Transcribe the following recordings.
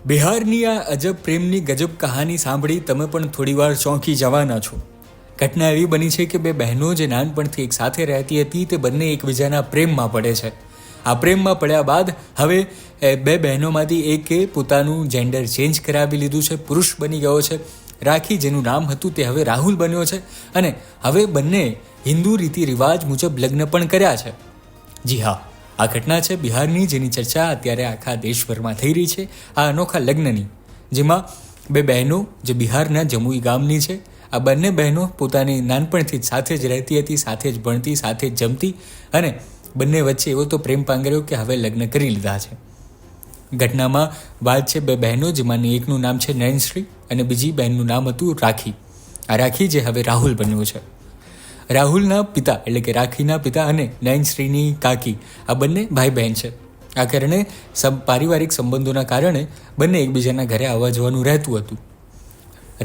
બિહારની આ અજબ પ્રેમની ગજબ કહાની સાંભળી તમે પણ થોડીવાર ચોંકી જવાના છો. ઘટના એવી બની છે કે બે બહેનો જે નાનપણથી એક સાથે રહેતી હતી તે બંને એકબીજાના પ્રેમમાં પડે છે. આ પ્રેમમાં પડ્યા બાદ હવે બે બહેનોમાંથી એકે પોતાનું જેન્ડર ચેન્જ કરાવી લીધું છે, પુરુષ બની ગયો છે. રાખી, જેનું નામ હતું, તે હવે રાહુલ બન્યો છે અને હવે બંને હિન્દુ રીતિ રિવાજ મુજબ લગ્ન પણ કર્યા છે. જી હા, આ ઘટના છે બિહારની, જેની ચર્ચા અત્યારે આખા દેશભરમાં થઈ રહી છે. આ અનોખા લગ્નની, જેમાં બે બહેનો જે બિહારના જમુઈ ગામની છે. આ બંને બહેનો પોતાની નાનપણથી જ સાથે જ રહેતી હતી, સાથે જ ભણતી, સાથે જ જમતી અને બંને વચ્ચે એવો તો પ્રેમ પાંગર્યો કે હવે લગ્ન કરી લીધા છે. ઘટનામાં વાત છે બે બહેનો, જેમાંની એકનું નામ છે નયનશ્રી અને બીજી બહેનનું નામ હતું રાખી. આ રાખી જે હવે રાહુલ બન્યો છે. રાહુલના પિતા એટલે કે રાખીના પિતા અને નયનશ્રીની કાકી આ બંને ભાઈ બહેન છે. આ કારણે પારિવારિક સંબંધોના કારણે બંને એકબીજાના ઘરે આવવા જવાનું રહેતું હતું.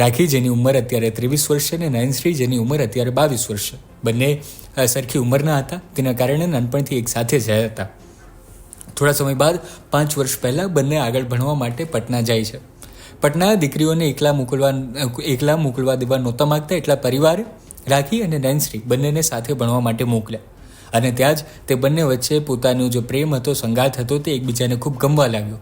રાખી, જેની ઉંમર અત્યારે 23 વર્ષ છે, અને નયનશ્રી, જેની ઉંમર અત્યારે 22 વર્ષ છે. બંને સરખી ઉંમરના હતા, તેના કારણે નાનપણથી એક સાથે જ રહ્યા હતા. થોડા સમય બાદ 5 વર્ષ પહેલાં બંને આગળ ભણવા માટે પટના જાય છે. પટના દીકરીઓને એકલા મોકલવા દેવા નહોતા માગતા, એટલા પરિવારે રાખી અને નયનશ્રી બંનેને સાથે ભણવા માટે મોકલ્યા. અને ત્યાં જ તે બંને વચ્ચે પોતાનો જે પ્રેમ હતો, સંગાથ હતો, તે એકબીજાને ખૂબ ગમવા લાગ્યો.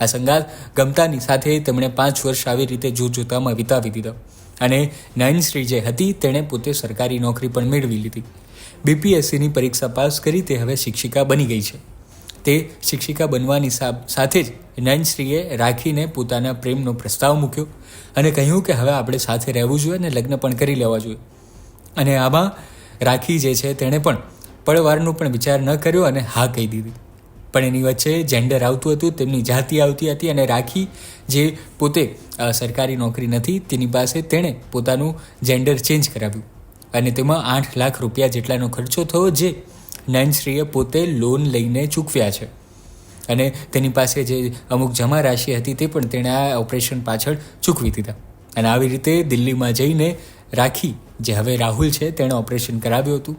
આ સંગાથ ગમતાની સાથે તેમણે 5 વર્ષ આવી રીતે જોતજોતામાં વિતાવી દીધા. અને નયનશ્રી જે હતી તેણે પોતે સરકારી નોકરી પણ મેળવી લીધી. BPSCની પરીક્ષા પાસ કરી તે હવે શિક્ષિકા બની ગઈ છે. તે શિક્ષિકા બનવાની સાથે જ નયનશ્રીએ રાખીને પોતાના પ્રેમનો પ્રસ્તાવ મૂક્યો અને કહ્યું કે હવે આપણે સાથે રહેવું જોઈએ અને લગ્ન પણ કરી લેવા જોઈએ. અને આમાં રાખી જે છે તેણે પણ પળવારનો પણ વિચાર ન કર્યો અને હા કહી દીધી. પણ એની વચ્ચે જેન્ડર આવતું હતું, તેમની જાતિ આવતી હતી અને રાખી, જે પોતે સરકારી નોકરી નથી, તેની પાસે તેણે પોતાનું જેન્ડર ચેન્જ કરાવ્યું અને તેમાં 8 લાખ રૂપિયા જેટલાનો ખર્ચો થયો, જે નયનશ્રીએ પોતે લોન લઈને ચૂકવ્યા છે. અને તેની પાસે જે અમુક જમા રાશિ હતી તે પણ તેણે આ ઓપરેશન પાછળ ચૂકવી દીધા. અને આવી રીતે દિલ્હીમાં જઈને રાખી, જે હવે રાહુલ છે, તેણે ઓપરેશન કરાવ્યું હતું.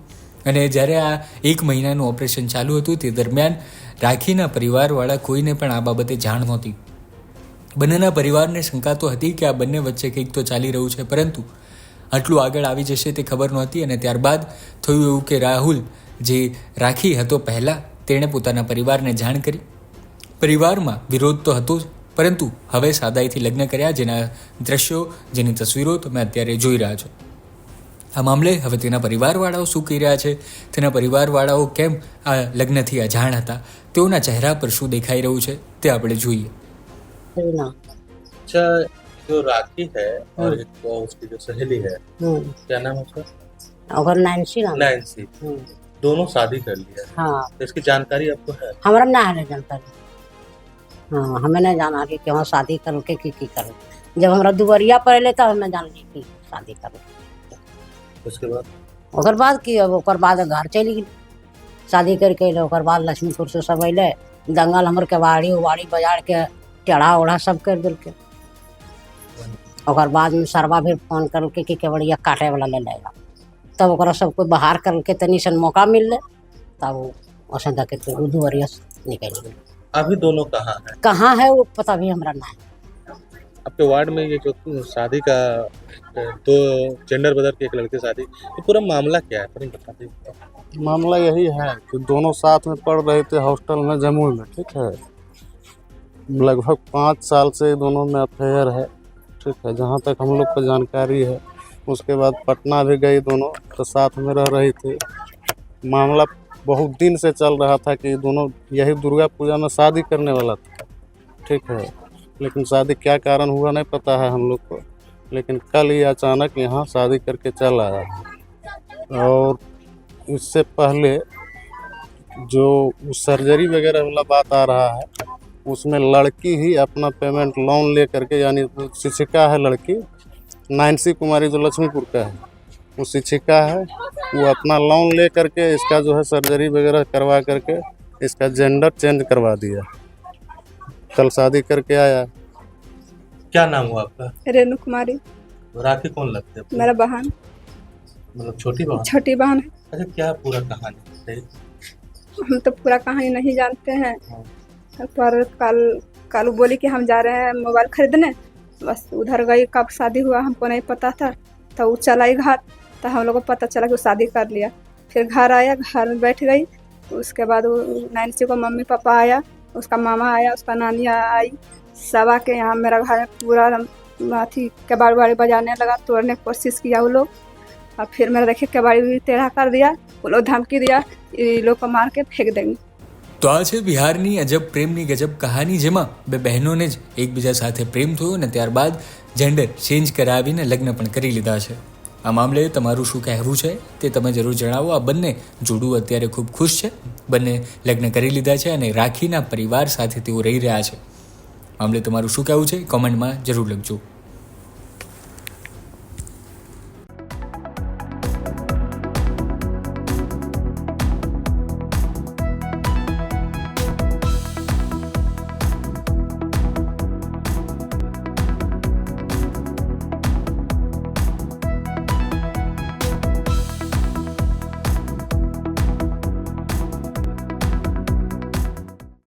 અને જ્યારે આ 1 મહિનાનું ઓપરેશન ચાલુ હતું તે દરમિયાન રાખીના પરિવારવાળા કોઈને પણ આ બાબતે જાણ નહોતી. બંનેના પરિવારને શંકા તો હતી કે આ બંને વચ્ચે કંઈક તો ચાલી રહ્યું છે, પરંતુ આટલું આગળ આવી જશે તે ખબર નહોતી. અને ત્યારબાદ થયું એવું કે રાહુલ, જે રાખી હતો પહેલાં, તેણે પોતાના પરિવારને જાણ કરી. પરિવારમાં વિરોધ તો હતો જ, પરંતુ હવે સાદાઈથી લગ્ન કર્યા, જેના દ્રશ્યો, જેની તસવીરો તમે અત્યારે જોઈ રહ્યા છો. આ મામલે હવે તેના પરિવારવાળાઓ શું કહી રહ્યા છે, તેના પરિવારવાળાઓ કેમ આ લગ્નથી અજાણ હતા, તેઓના ચહેરા પર શું દેખાઈ રહ્યું છે તે આપણે જોઈએ. अच्छा, जो राखी है और एक उसकी जो सहेली है, क्या नाम है उसका? अगर नैन्सी नाम है। नैन्सी, दोनों शादी कर लिया है. हाँ, तो इसकी जानकारी आपको है? हमारा ना है जानकारी। हाँ, हमें नहीं जाना कि क्यों शादी कर के की कर. जब हमारा दुबरिया पड़े तब हमें जान ली कि शादी कर. उसके बाद ओकर बाद की, अब ओकर बाद घर चली गई शादी करके. ओकर बाद लक्ष्मीपुर से सब अले, दंगल हमर के वाड़ी उवाड़ी बजाड़ के टेढ़ा ओढ़ा सब कर दिल के. ओकर बाद में सरवा भी फोन कर के कि केवड़िया काटे वाला ले लेगा. तब ओकरा सब कोई बाहर कर के तनी सन मौका मिल ले, तब वो ऐसा तक के दुबरिया निकल गई. अभी दोनों कहाँ है वो पता भी हमरा ना है. आपके वार्ड में ये जो शादी का दो जेंडर बदल के एक लड़के शादी, ये पूरा मामला क्या है, थोड़ी बता दीजिए. मामला यही है कि दोनों साथ में पढ़ रहे थे हॉस्टल में जमुई में. ठीक है, लगभग 5 साल से दोनों में अफेयर है. ठीक है, जहाँ तक हम लोग को जानकारी है. उसके बाद पटना भी गई दोनों, तो साथ में रह रही थी. मामला बहुत दिन से चल रहा था कि दोनों यही दुर्गा पूजा में शादी करने वाला था. ठीक है, लेकिन शादी क्या कारण हुआ नहीं पता है हम लोग को. लेकिन कल ही अचानक यहाँ शादी करके चल आया. और इससे पहले जो सर्जरी वगैरह वाला बात आ रहा है, उसमें लड़की ही अपना पेमेंट लोन ले करके, यानी शिक्षिका है लड़की, नैन्सी कुमारी, जो लक्ष्मीपुर का है, वो शिक्षिका है, वो अपना लोन ले करके इसका जो है सर्जरी वगैरह करवा करके इसका जेंडर चेंज करवा दिया. कल शादी करके आया. क्या नाम हुआ आपका? रेणु कुमारी. राखी कौन लगते हैं? मेरा बहन, मतलब छोटी बहन. छोटी बहन है. अच्छा, क्या पूरा कहानी है? हम तो पूरा कहानी नहीं जानते हैं, पर कल कल वो बोली कि हम जा रहे हैं मोबाइल खरीदने, बस उधर गई, कब शादी हुआ हमको नहीं पता था, तो वो चलाई घर, तो हम लोग को पता चला कि वो शादी कर लिया। फिर घर आया, घर में बैठ गई, उसके बाद वो नैन्सी को मम्मी पापा आया, उसका मामा आया, उसका नानी आई, सब आके यहाँ मेरा घर में पूरा अथी कबाड़ वाड़ी बजाने लगा, तोड़ने की कोशिश किया वो लोग। और फिर मेरा देखे कबाड़ी भी टेढ़ा कर दिया, वो लोग धमकी दिया ये लोग को मार के फेंक देंगे। તો આ છે બિહારની અજબ પ્રેમની ગજબ કહાની, જેમાં બે બહેનોને જ એકબીજા સાથે પ્રેમ થયો અને ત્યારબાદ જેન્ડર ચેન્જ કરાવીને લગ્ન પણ કરી લીધા છે. આ મામલે તમારું શું કહેવું છે તે તમે જરૂર જણાવો. આ બંને જોડું અત્યારે ખૂબ ખુશ છે, બંને લગ્ન કરી લીધા છે અને રાખીના પરિવાર સાથે તેઓ રહી રહ્યા છે. મામલે તમારું શું કહેવું છે કોમેન્ટમાં જરૂર લખજો.